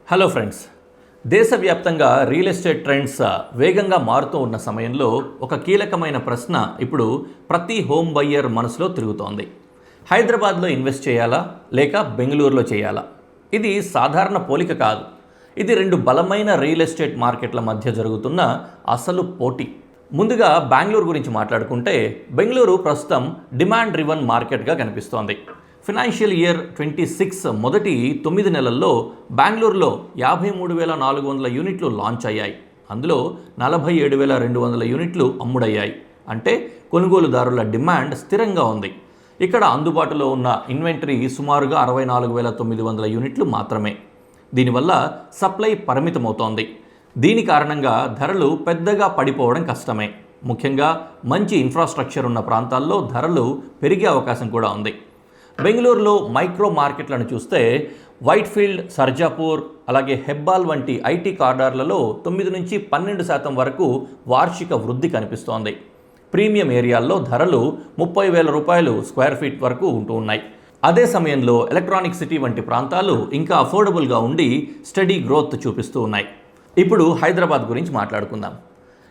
Hello friends, దేశవ్యాప్తంగా real estate trends వేగంగా మారుతూ ఉన్న సమయంలో ఒక కీలకమైన ప్రశ్న ఇప్పుడు ప్రతి హోమ్ బయ్యర్ మనసులో తిరుగుతోంది. హైదరాబాద్లో ఇన్వెస్ట్ చేయాలా లేక బెంగళూరులో చేయాలా? ఇది సాధారణ పోలిక కాదు. ఇది రెండు బలమైన రియల్ ఎస్టేట్ మార్కెట్ల మధ్య జరుగుతున్న అసలు పోటీ. ముందుగా బెంగళూరు గురించి మాట్లాడుకుంటే, బెంగళూరు ప్రస్తుతం డిమాండ్ డ్రివన్ మార్కెట్గా కనిపిస్తోంది. ఫినాన్షియల్ ఇయర్ 26 మొదటి 9 నెలల్లో బెంగళూరులో 53,400 యూనిట్లు లాంచ్ అయ్యాయి. అందులో 47,200 యూనిట్లు అమ్ముడయ్యాయి. అంటే కొనుగోలుదారుల డిమాండ్ స్థిరంగా ఉంది. ఇక్కడ అందుబాటులో ఉన్న ఇన్వెంటరీ సుమారుగా 64,900 యూనిట్లు మాత్రమే. దీనివల్ల సప్లై పరిమితమవుతోంది. దీని కారణంగా ధరలు పెద్దగా పడిపోవడం కష్టమే. ముఖ్యంగా మంచి ఇన్ఫ్రాస్ట్రక్చర్ ఉన్న ప్రాంతాల్లో ధరలు పెరిగే అవకాశం కూడా ఉంది. బెంగళూరులో మైక్రో మార్కెట్లను చూస్తే వైట్ఫీల్డ్, సర్జాపూర్, అలాగే హెబ్బాల్ వంటి ఐటీ కారిడార్లలో 9 నుంచి 12% వరకు వార్షిక వృద్ధి కనిపిస్తోంది. ప్రీమియం ఏరియాల్లో ధరలు 30,000 రూపాయలు స్క్వేర్ ఫీట్ వరకు ఉంటూ ఉన్నాయి. అదే సమయంలో ఎలక్ట్రానిక్ సిటీ వంటి ప్రాంతాలు ఇంకా అఫోర్డబుల్గా ఉండి స్టడీ గ్రోత్ చూపిస్తూ ఉన్నాయి. ఇప్పుడు హైదరాబాద్ గురించి మాట్లాడుకుందాం.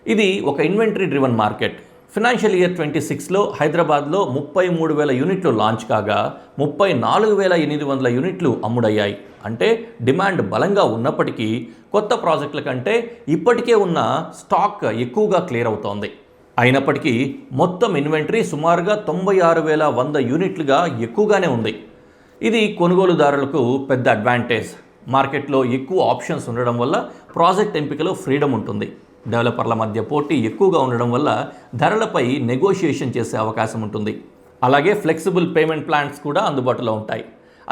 ఇది ఒక inventory driven market. Financial year 26లో హైదరాబాద్లో 33,000 యూనిట్లు లాంచ్ కాగా 34,800 యూనిట్లు అమ్ముడయ్యాయి. అంటే డిమాండ్ బలంగా ఉన్నప్పటికీ కొత్త ప్రాజెక్టుల కంటే ఇప్పటికే ఉన్న స్టాక్ ఎక్కువగా క్లియర్ అవుతోంది. అయినప్పటికీ మొత్తం ఇన్వెంటరీ సుమారుగా 96,100 యూనిట్లుగా ఎక్కువగానే ఉంది. ఇది కొనుగోలుదారులకు పెద్ద అడ్వాంటేజ్. మార్కెట్లో ఎక్కువ ఆప్షన్స్ ఉండడం వల్ల ప్రాజెక్ట్ ఎంపికలో ఫ్రీడమ్ ఉంటుంది. డెవలపర్ల మధ్య పోటీ ఎక్కువగా ఉండడం వల్ల ధరలపై నెగోషియేషన్ చేసే అవకాశం ఉంటుంది. అలాగే ఫ్లెక్సిబుల్ పేమెంట్ ప్లాన్స్ కూడా అందుబాటులో ఉంటాయి.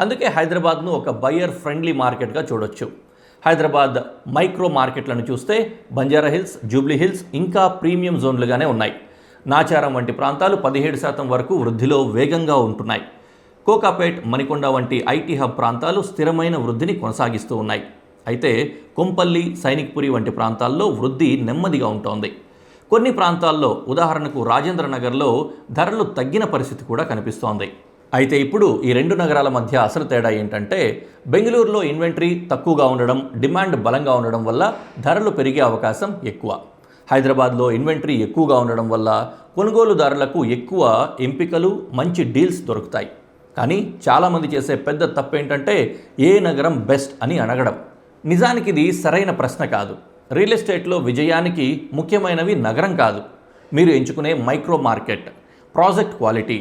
అందుకే హైదరాబాద్ను ఒక బయ్యర్ ఫ్రెండ్లీ మార్కెట్గా చూడొచ్చు. హైదరాబాద్ మైక్రో మార్కెట్లను చూస్తే బంజారాహిల్స్, జూబ్లీ హిల్స్ ఇంకా ప్రీమియం జోన్లుగానే ఉన్నాయి. నాచారం వంటి ప్రాంతాలు 17% వరకు వృద్ధిలో వేగంగా ఉంటున్నాయి. కోకాపేట్, మణికొండ వంటి ఐటీ హబ్ ప్రాంతాలు స్థిరమైన వృద్ధిని కొనసాగిస్తూ ఉన్నాయి. అయితే కొంపల్లి, సైనిక్పురి వంటి ప్రాంతాల్లో వృద్ధి నెమ్మదిగా ఉంటోంది. కొన్ని ప్రాంతాల్లో, ఉదాహరణకు రాజేంద్ర నగర్లో ధరలు తగ్గిన పరిస్థితి కూడా కనిపిస్తోంది. అయితే ఇప్పుడు ఈ రెండు నగరాల మధ్య అసలు తేడా ఏంటంటే, బెంగళూరులో ఇన్వెంటరీ తక్కువగా ఉండడం, డిమాండ్ బలంగా ఉండడం వల్ల ధరలు పెరిగే అవకాశం ఎక్కువ. హైదరాబాద్లో ఇన్వెంటరీ ఎక్కువగా ఉండడం వల్ల కొనుగోలుదారులకు ఎక్కువ ఎంపికలు, మంచి డీల్స్ దొరుకుతాయి. కానీ చాలామంది చేసే పెద్ద తప్పు ఏంటంటే ఏ నగరం బెస్ట్ అని అడగడం. నిజానికి ఇది సరైన ప్రశ్న కాదు. రియల్ ఎస్టేట్లో విజయానికి ముఖ్యమైనవి నగరం కాదు, మీరు ఎంచుకునే micro market, project quality,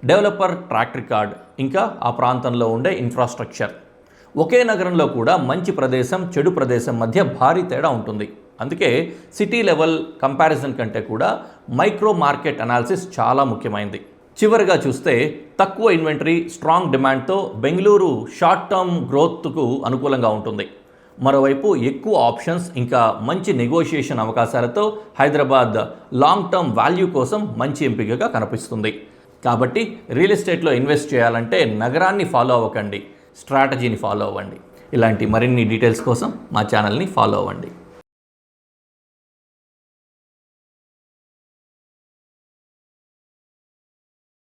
developer track record, ఇంకా ఆ ప్రాంతంలో ఉండే ఇన్ఫ్రాస్ట్రక్చర్. ఒకే నగరంలో కూడా మంచి ప్రదేశం, చెడు ప్రదేశం మధ్య భారీ తేడా ఉంటుంది. అందుకే సిటీ లెవెల్ కంపారిజన్ కంటే కూడా మైక్రో మార్కెట్ అనాలిసిస్ చాలా ముఖ్యమైనది. చివరిగా చూస్తే తక్కువ ఇన్వెంటరీ, స్ట్రాంగ్ డిమాండ్తో బెంగళూరు షార్ట్ టర్మ్ గ్రోత్కు అనుకూలంగా ఉంటుంది. మరోవైపు ఎక్కువ ఆప్షన్స్ ఇంకా మంచి నెగోషియేషన్ అవకాశాలతో హైదరాబాద్ లాంగ్ టర్మ్ వాల్యూ కోసం మంచి ఎంపికగా కనిపిస్తుంది. కాబట్టి రియల్ ఎస్టేట్లో ఇన్వెస్ట్ చేయాలంటే నగరాన్ని ఫాలో అవ్వకండి, స్ట్రాటజీని ఫాలో అవ్వండి. ఇలాంటి మరిన్ని డీటెయిల్స్ కోసం మా ఛానల్ని ఫాలో అవ్వండి.